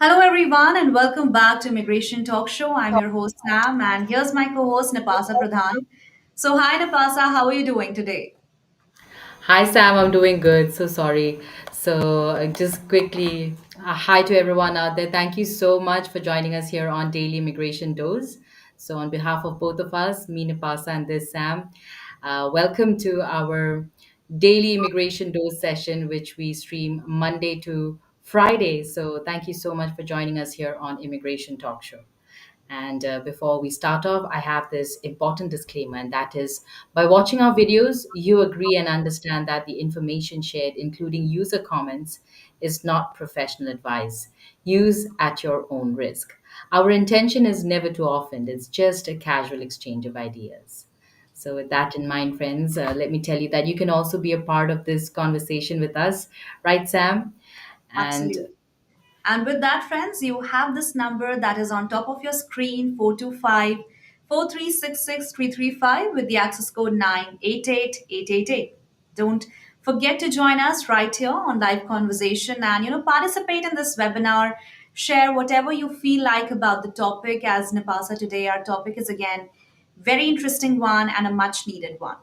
Hello, everyone, and welcome back to Immigration Talk Show. I'm your host, Sam, and here's my co host, Napasa Pradhan. So, hi, Napasa, how are you doing today? Hi Sam, I'm doing good. So sorry. Just quickly, hi to everyone out there. Thank you so much for joining us here on Daily Immigration Dose. So, on behalf of both of us, me, Napasa, and this Sam, welcome to our daily immigration dose session, which we stream Monday to Friday. So, thank you so much for joining us here on Immigration Talk Show. And before we start off, I have this important disclaimer, and that is by watching our videos, you agree and understand that the information shared, including user comments, is not professional advice. Use at your own risk. Our intention is never to offend, it's just a casual exchange of ideas. So, with that in mind, friends, let me tell you that you can also be a part of this conversation with us, right, Sam? And Absolutely. And with that, friends, you have this number that is on top of your screen 425 with the access code 988 888. Don't forget to join us right here on live conversation and participate in this webinar. Share whatever you feel like about the topic. As Napasa, today our topic is again very interesting one and a much needed one,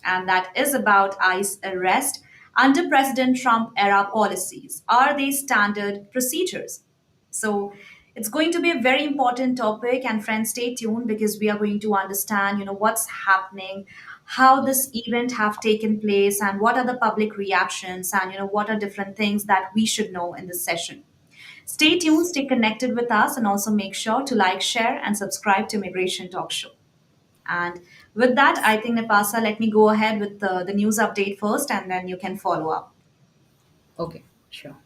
and that is about ICE arrest under President Trump era policies. Are they standard procedures? So it's going to be a very important topic, and friends, stay tuned because we are going to understand, what's happening, how this event have taken place, and what are the public reactions, and what are different things that we should know in this session. Stay tuned, stay connected with us, and also make sure to like, share, and subscribe to Immigration Talk Show. And with that, I think Napasa, let me go ahead with the news update first, and then you can follow up. okay, sure.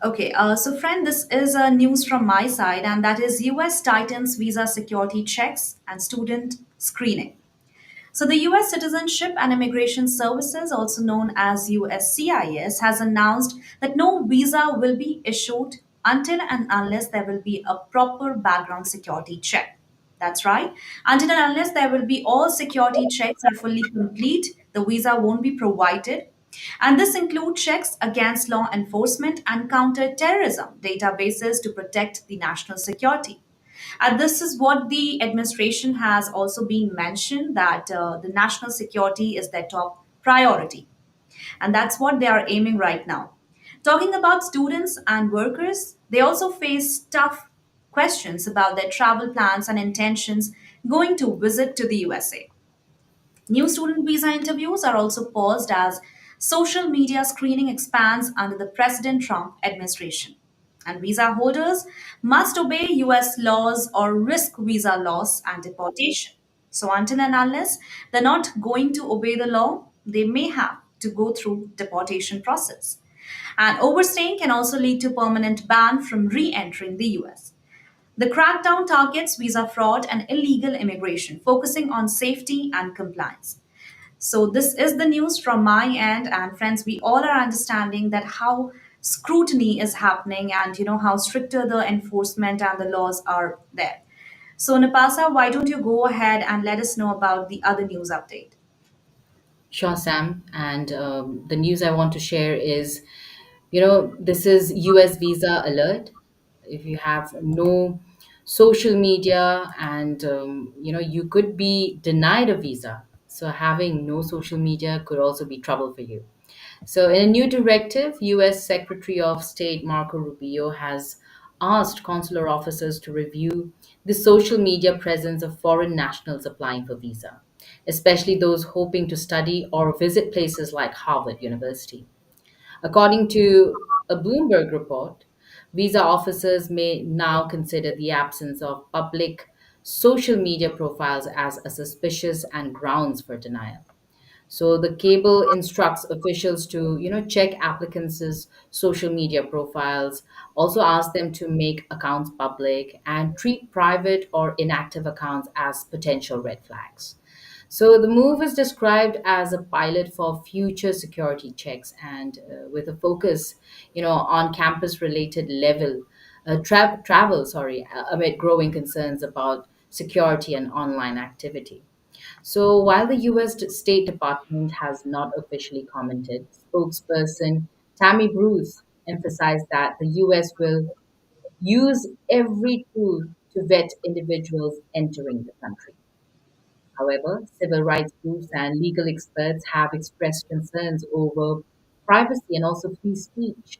Okay, so friend, this is news from my side, and that is US tightens visa security checks and student screening. So, the US Citizenship and Immigration Services, also known as USCIS, has announced that no visa will be issued until and unless there will be a proper background security check. That's right. Until and unless there will be all security checks are fully complete, the visa won't be provided. And this includes checks against law enforcement and counter-terrorism databases to protect the national security. And this is what the administration has also been mentioned that the national security is their top priority. And that's what they are aiming right now. Talking about students and workers, they also face tough questions about their travel plans and intentions going to visit to the USA. New student visa interviews are also paused as social media screening expands under the President Trump administration. And visa holders must obey US laws or risk visa loss and deportation. So, until and unless they're not going to obey the law, they may have to go through deportation process. And overstaying can also lead to permanent ban from re-entering the US. The crackdown targets visa fraud and illegal immigration, focusing on safety and compliance. So this is the news from my end, and friends, we all are understanding that how scrutiny is happening and how stricter the enforcement and the laws are there. So Napasa, why don't you go ahead and let us know about the other news update? Sure, Sam. And the news I want to share is, this is US visa alert. If you have no social media and, you could be denied a visa. So having no social media could also be trouble for you. So, in a new directive, US Secretary of State Marco Rubio has asked consular officers to review the social media presence of foreign nationals applying for visa, especially those hoping to study or visit places like Harvard University. According to a Bloomberg report, visa officers may now consider the absence of public social media profiles as a suspicious and grounds for denial. So the cable instructs officials to, check applicants' social media profiles, also ask them to make accounts public and treat private or inactive accounts as potential red flags. So the move is described as a pilot for future security checks and with a focus, on campus-related travel, amid growing concerns about security and online activity. So while the US State Department has not officially commented, spokesperson Tammy Bruce emphasized that the US will use every tool to vet individuals entering the country. However, civil rights groups and legal experts have expressed concerns over privacy and also free speech.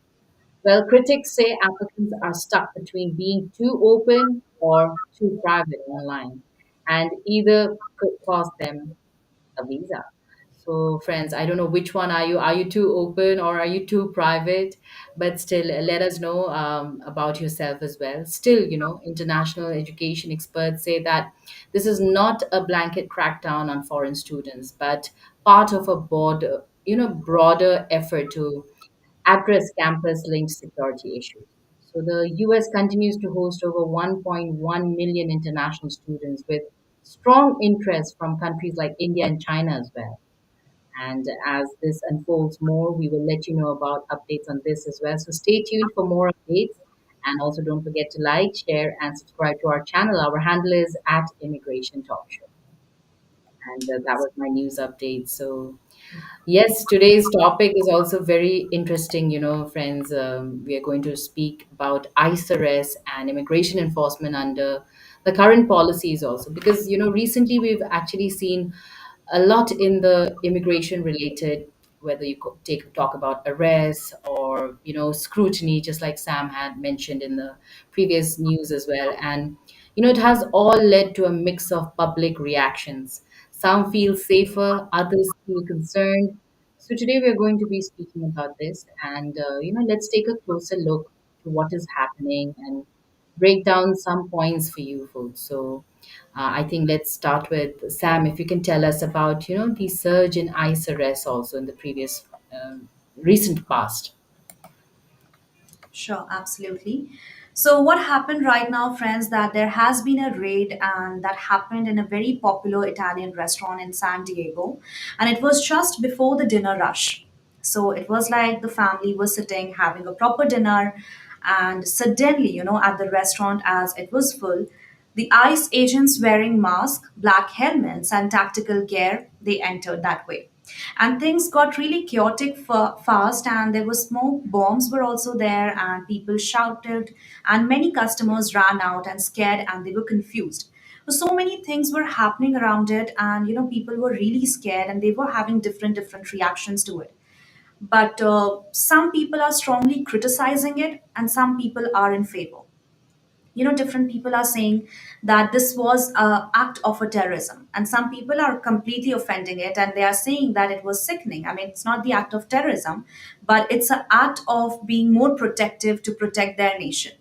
Well, critics say applicants are stuck between being too open or too private online, and either could cost them a visa. So, friends, I don't know which one are you. Are you too open or are you too private? But still, let us know about yourself as well. Still, international education experts say that this is not a blanket crackdown on foreign students, but part of a broader effort to address campus linked security issues. So the US continues to host over 1.1 million international students with strong interest from countries like India and China as well. And as this unfolds more, we will let you know about updates on this as well. So stay tuned for more updates. And also don't forget to like, share, and subscribe to our channel. Our handle is at Immigration Talk Show. And that was my news update. So yes, today's topic is also very interesting, friends. We are going to speak about ICE arrest and immigration enforcement under the current policies also, because, recently we've actually seen a lot in the immigration related, whether you talk about arrests or, scrutiny, just like Sam had mentioned in the previous news as well. And, it has all led to a mix of public reactions. Some feel safer, others feel concerned. So today we're going to be speaking about this, and let's take a closer look to what is happening and break down some points for you folks. So I think let's start with Sam. If you can tell us about the surge in ICE arrests also in the previous recent past. Sure, absolutely. So, what happened right now, friends, that there has been a raid and that happened in a very popular Italian restaurant in San Diego, and it was just before the dinner rush. So, it was like the family was sitting having a proper dinner, and suddenly, at the restaurant, as it was full, the ICE agents wearing masks, black helmets, and tactical gear, they entered that way. And things got really chaotic fast, and there was smoke, bombs were also there, and people shouted, and many customers ran out and scared, and they were confused. So many things were happening around it, and people were really scared, and they were having different reactions to it. But some people are strongly criticizing it, and some people are in favor. Different people are saying that this was a act of a terrorism, and some people are completely offending it, and they are saying that it was sickening. I mean, it's not the act of terrorism, but it's an act of being more protective to protect their nation.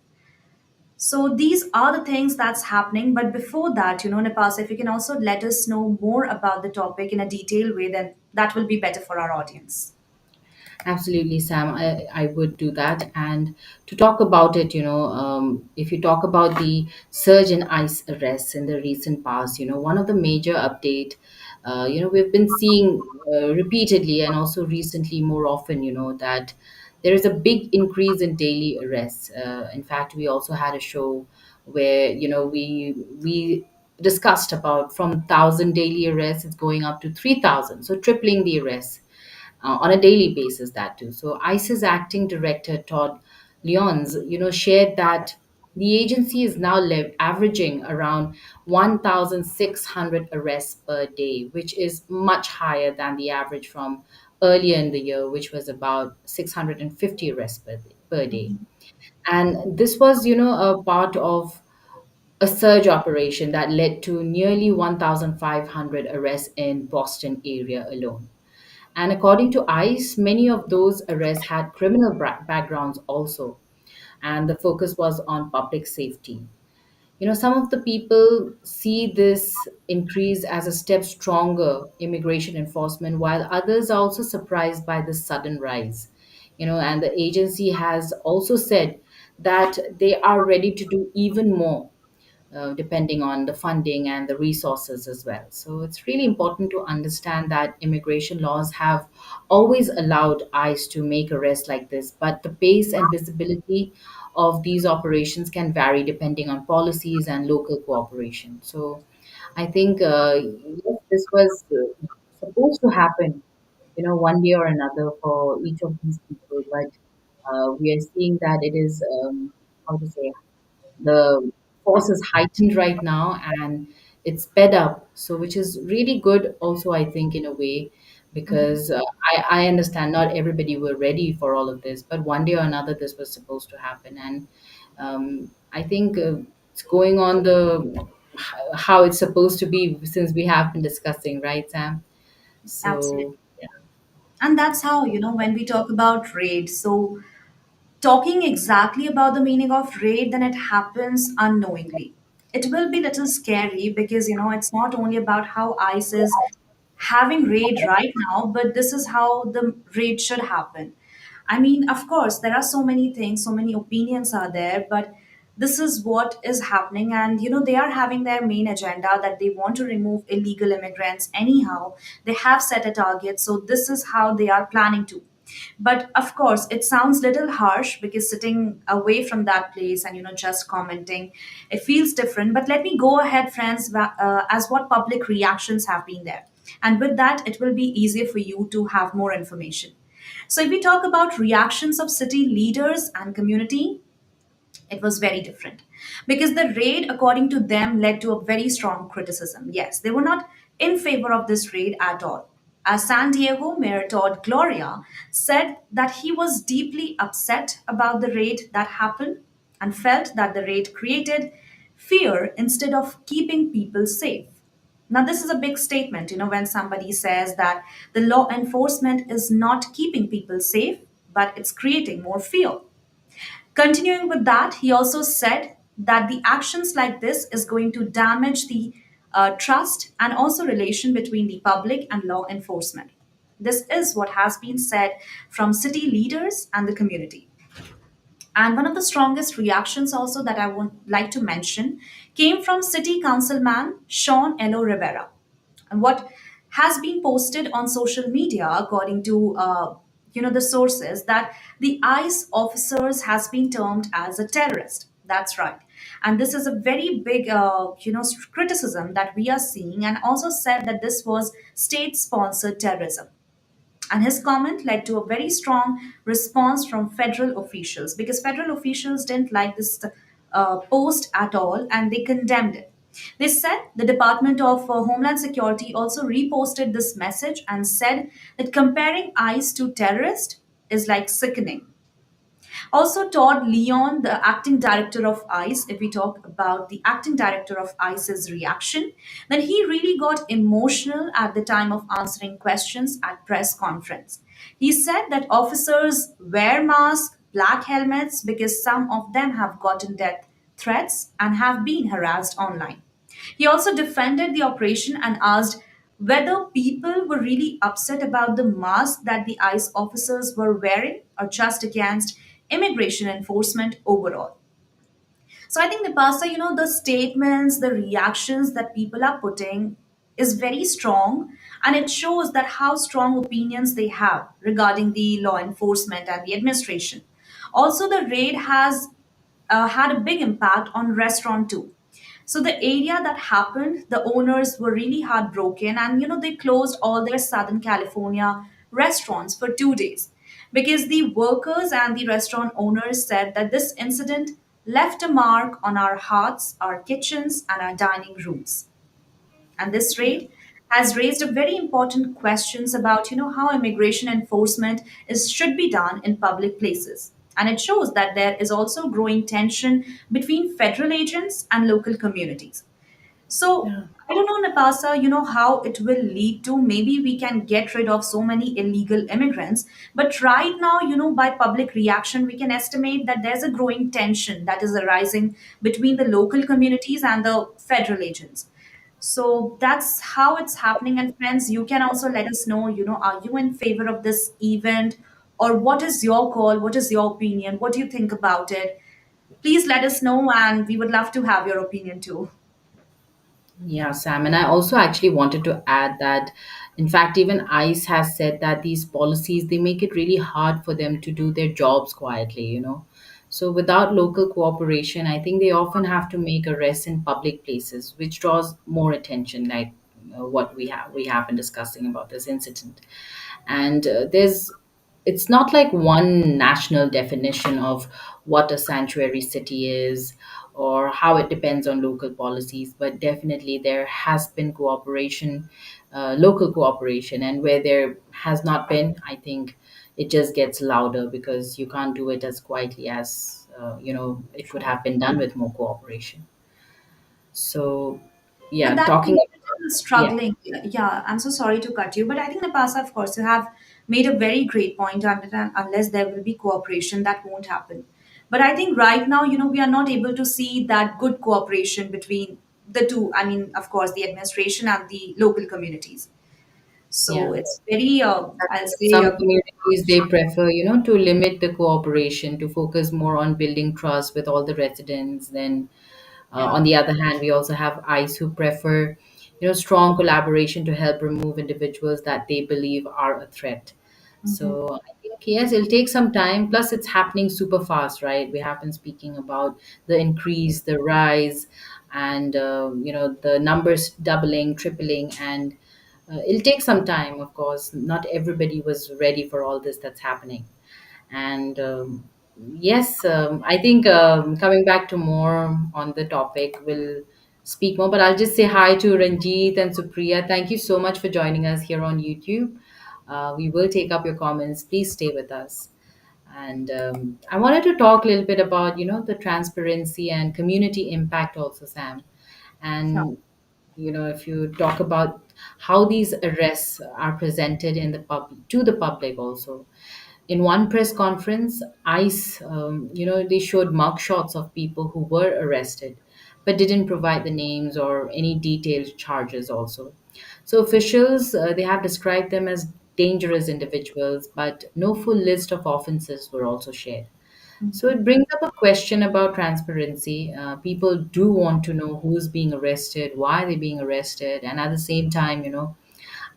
So these are the things that's happening. But before that, Nepal, if you can also let us know more about the topic in a detailed way, then that will be better for our audience. Absolutely, Sam. I would do that. And to talk about it, if you talk about the surge in ICE arrests in the recent past, one of the major update, we've been seeing repeatedly and also recently more often, that there is a big increase in daily arrests. In fact, we also had a show where, we discussed about from 1,000 daily arrests, it's going up to 3,000, so tripling the arrests on a daily basis, that too. So ICE's acting director Todd Lyons, shared that the agency is now averaging around 1,600 arrests per day, which is much higher than the average from earlier in the year, which was about 650 arrests per day. And this was, a part of a surge operation that led to nearly 1,500 arrests in Boston area alone. And according to ICE, many of those arrests had criminal backgrounds also, and the focus was on public safety. Some of the people see this increase as a step stronger immigration enforcement, while others are also surprised by this sudden rise. And the agency has also said that they are ready to do even more depending on the funding and the resources as well. So it's really important to understand that immigration laws have always allowed ICE to make arrests like this, but the pace and visibility of these operations can vary depending on policies and local cooperation. So I think yes, this was supposed to happen, one way or another for each of these people, but We are seeing that it is, how to say, the force is heightened right now, and it's sped up, so which is really good also, I think, in a way, Mhm. because I understand not everybody were ready for all of this, but one day or another this was supposed to happen. And I think it's going on the how it's supposed to be, since we have been discussing, right, Sam? Absolutely. So yeah. And that's how, when we talk about raid, so talking exactly about the meaning of raid, then it happens unknowingly. It will be little scary because, it's not only about how ICE is having raid right now, but this is how the raid should happen. I mean, of course, there are so many things, so many opinions are there, but this is what is happening. And, they are having their main agenda that they want to remove illegal immigrants anyhow. They have set a target. So this is how they are planning to. But of course, it sounds little harsh because sitting away from that place and, just commenting, it feels different. But let me go ahead, friends, as what public reactions have been there. And with that, it will be easier for you to have more information. So, if we talk about reactions of city leaders and community, it was very different because the raid, according to them, led to a very strong criticism. Yes, they were not in favor of this raid at all. As San Diego Mayor Todd Gloria said that he was deeply upset about the raid that happened and felt that the raid created fear instead of keeping people safe. Now, this is a big statement, when somebody says that the law enforcement is not keeping people safe, but it's creating more fear. Continuing with that, he also said that the actions like this is going to damage the trust and also relation between the public and law enforcement. This is what has been said from city leaders and the community. And one of the strongest reactions also that I would like to mention came from City Councilman Sean Elo Rivera. And what has been posted on social media, according to the sources, that the ICE officers has been termed as a terrorist. That's right. And this is a very big, criticism that we are seeing, and also said that this was state-sponsored terrorism. And his comment led to a very strong response from federal officials because federal officials didn't like this post at all and they condemned it. They said the Department of Homeland Security also reposted this message and said that comparing ICE to terrorists is like sickening. Also, Todd Leon, the acting director of ICE, if we talk about the acting director of ICE's reaction, then he really got emotional at the time of answering questions at press conference. He said that officers wear masks, black helmets, because some of them have gotten death threats and have been harassed online. He also defended the operation and asked whether people were really upset about the mask that the ICE officers were wearing or just against immigration enforcement overall. So I think the pasta, the statements, the reactions that people are putting is very strong, and it shows that how strong opinions they have regarding the law enforcement and the administration. Also, the raid has had a big impact on restaurant too. So the area that happened, the owners were really heartbroken, and they closed all their Southern California restaurants for 2 days because the workers and the restaurant owners said that this incident left a mark on our hearts, our kitchens, and our dining rooms. And this raid has raised a very important questions about how immigration enforcement is should be done in public places. And it shows that there is also growing tension between federal agents and local communities. So Yeah. I don't know, Napasa, how it will lead to. Maybe we can get rid of so many illegal immigrants. But right now, by public reaction, we can estimate that there's a growing tension that is arising between the local communities and the federal agents. So that's how it's happening. And friends, you can also let us know, are you in favor of this event? Or what is your call? What is your opinion? What do you think about it? Please let us know, and we would love to have your opinion too. Yeah, Sam. And I also actually wanted to add that, in fact, even ICE has said that these policies, they make it really hard for them to do their jobs quietly. So without local cooperation, I think they often have to make arrests in public places, which draws more attention, like what we have been discussing about this incident. And there's it's not like one national definition of what a sanctuary city is or how it depends on local policies, but definitely there has been cooperation, local cooperation, and where there has not been, I think it just gets louder because you can't do it as quietly as it could True. have been done with more cooperation. So, But yeah, that talking makes about, it a yeah, struggling. Yeah, I'm so sorry to cut you, but I think Napasa, of course, you have made a very great point. Unless there will be cooperation, that won't happen. But I think right now, we are not able to see that good cooperation between the two. I mean, of course, the administration and the local communities. So yeah. it's very, I'll say, Some communities they prefer, to limit the cooperation, to focus more on building trust with all the residents. Then, yeah. on the other hand, we also have ICE who prefer, strong collaboration to help remove individuals that they believe are a threat. Hmm. So I think yes, it'll take some time. Plus, it's happening super fast, right? We have been speaking about the increase, the rise, and the numbers doubling, tripling, and it'll take some time. Of course, not everybody was ready for all this that's happening. And yes, I think coming back to more on the topic, we'll speak more. But I'll just say hi to Ranjit and Supriya. Thank you so much for joining us here on YouTube. We will take up your comments. Please stay with us. And I wanted to talk a little bit about, the transparency and community impact also, Sam. Sure. And if you talk about how these arrests are presented in the to the public also, in one press conference, ICE, they showed mugshots of people who were arrested, but didn't provide the names or any detailed charges also. So officials, they have described them as dangerous individuals, but no full list of offenses were also shared. So it brings up a question about transparency. People do want to know who's being arrested, why they're being arrested, and at the same time,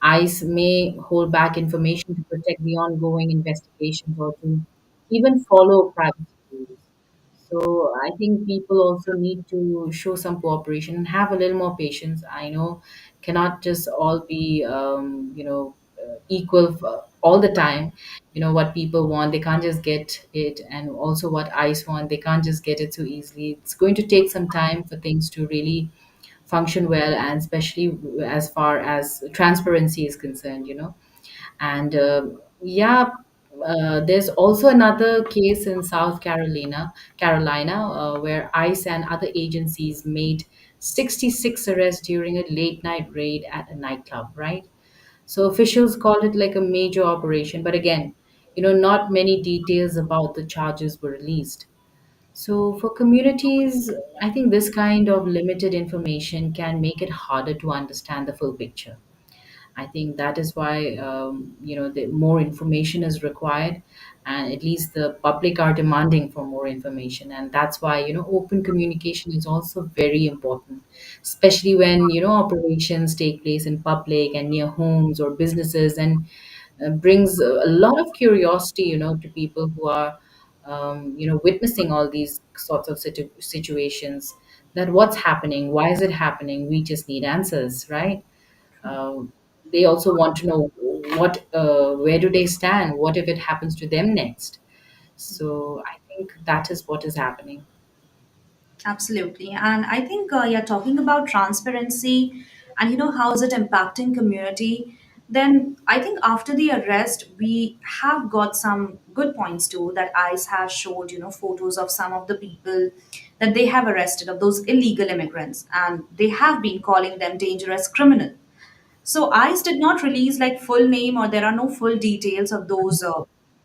ICE may hold back information to protect the ongoing investigations or to even follow privacy rules. So I think people also need to show some cooperation and have a little more patience. I know cannot just all be equal all the time. What people want, they can't just get it, and also what ICE want, they can't just get it so easily. It's going to take some time for things to really function well, and especially as far as transparency is concerned. And yeah, there's also another case in South Carolina, where ICE and other agencies made 66 arrests during a late night raid at a nightclub, right? So officials called it like a major operation, but again, not many details about the charges were released. So for communities, I think this kind of limited information can make it harder to understand the full picture. I think that is why the more information is required, and at least the public are demanding for more information, and that's why open communication is also very important, especially when operations take place in public and near homes or businesses, and brings a lot of curiosity to people who are witnessing all these sorts of situations. That what's happening, why is it happening? We just need answers, right? um, they also want to know where do they stand, what if it happens to them next. So I think that is what is happening. Absolutely. And I think you're talking about transparency and how is it impacting community. Then I think after the arrest, we have got some good points too that ICE has showed, photos of some of the people that they have arrested of those illegal immigrants and they have been calling them dangerous criminal. So ICE did not release like full name or there are no full details of those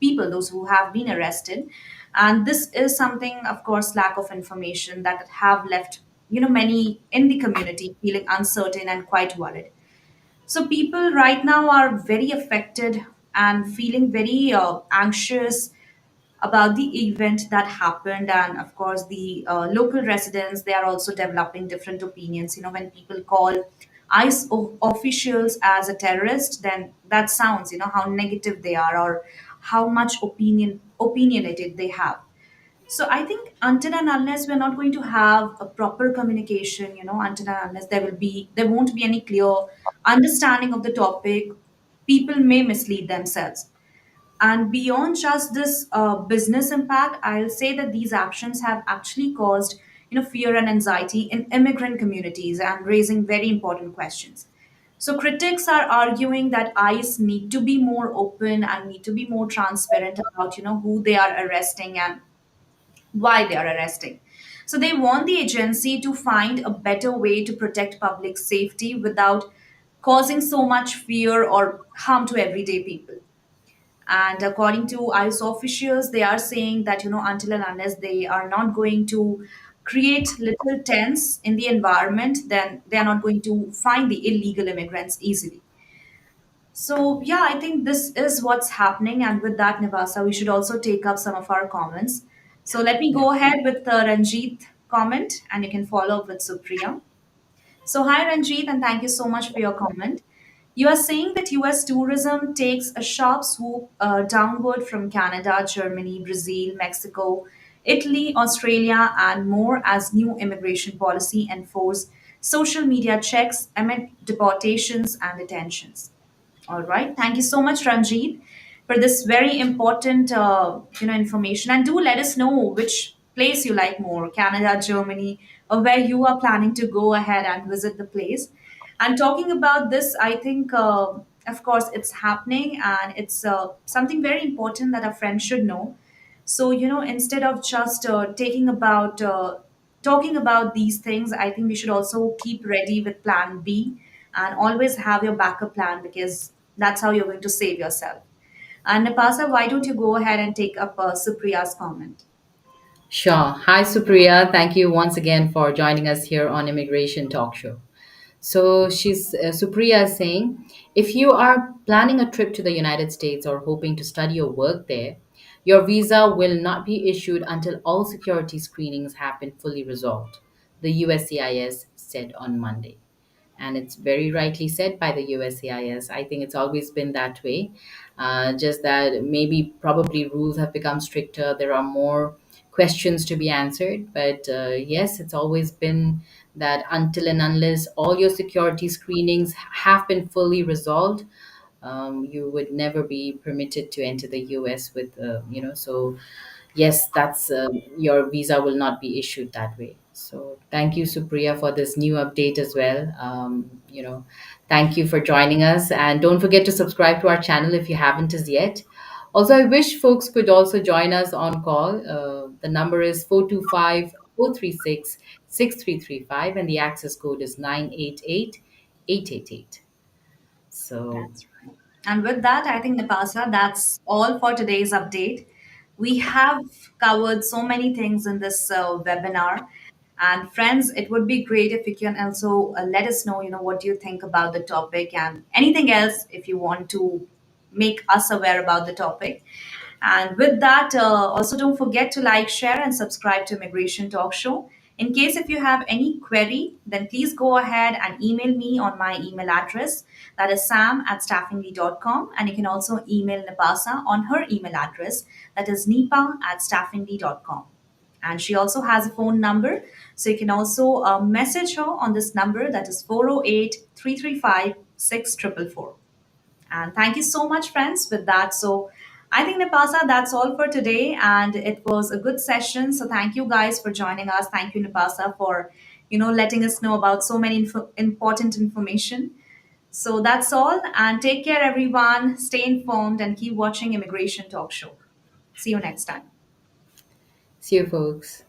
people, those who have been arrested. And this is something, of course, lack of information that have left, many in the community feeling uncertain and quite worried. So people right now are very affected and feeling very anxious about the event that happened. And of course the local residents, they are also developing different opinions. When people call ICE officials as a terrorist, then that sounds, how negative they are or how much opinionated they have. So I think until and unless we're not going to have a proper communication, until and unless there won't be any clear understanding of the topic, people may mislead themselves. And beyond just this business impact, I'll say that these actions have actually caused, fear and anxiety in immigrant communities and raising very important questions. So critics are arguing that ICE need to be more open and need to be more transparent about, who they are arresting and why they are arresting. So they want the agency to find a better way to protect public safety without causing so much fear or harm to everyday people. And according to ICE officials, they are saying that, until and unless they are not going to create little tents in the environment, then they are not going to find the illegal immigrants easily. So, yeah, I think this is what's happening. And with that, Nivasa, we should also take up some of our comments. So, let me Yeah. go ahead with the Ranjit comment, and you can follow up with Supriya. So, hi Ranjit, and thank you so much for your comment. You are saying that US tourism takes a sharp swoop downward from Canada, Germany, Brazil, Mexico, Italy, Australia, and more as new immigration policy enforce social media checks amid deportations and detentions. All right. Thank you so much, Ranjit, for this very important, information. And do let us know which place you like more, Canada, Germany, or where you are planning to go ahead and visit the place. And talking about this, I think, of course, it's happening, and it's something very important that our friends should know. So, instead of just talking about these things, I think we should also keep ready with plan B and always have your backup plan, because that's how you're going to save yourself. And Napasa, why don't you go ahead and take up Supriya's comment? Sure. Hi, Supriya. Thank you once again for joining us here on Immigration Talk Show. So Supriya is saying, if you are planning a trip to the United States or hoping to study or work there, your visa will not be issued until all security screenings have been fully resolved, the USCIS said on Monday. And it's very rightly said by the USCIS. I think it's always been that way. Just that maybe probably rules have become stricter. There are more questions to be answered. But yes, it's always been that until and unless all your security screenings have been fully resolved, you would never be permitted to enter the US with, so yes, that's your visa will not be issued that way. So thank you, Supriya, for this new update as well. Thank you for joining us, and don't forget to subscribe to our channel if you haven't as yet. Also, I wish folks could also join us on call. The number is 425-436-6335, and the access code is 988-888. So That's right. And with that, I think, Napasa, that's all for today's update. We have covered so many things in this webinar. And friends, it would be great if you can also let us know, what you think about the topic and anything else if you want to make us aware about the topic. And with that, also don't forget to like, share, and subscribe to Immigration Talk Show. In case if you have any query, then please go ahead and email me on my email address. That is sam@staffingly.com. And you can also email Nipasa on her email address. That is nipa@staffingly.com. And she also has a phone number. So you can also message her on this number, that is 408-335-6444. And thank you so much, friends, with that. So I think, Nipasa, that's all for today. And it was a good session. So thank you guys for joining us. Thank you, Nipasa, for letting us know about so many important information. So that's all. And take care, everyone. Stay informed and keep watching Immigration Talk Show. See you next time. see you, folks.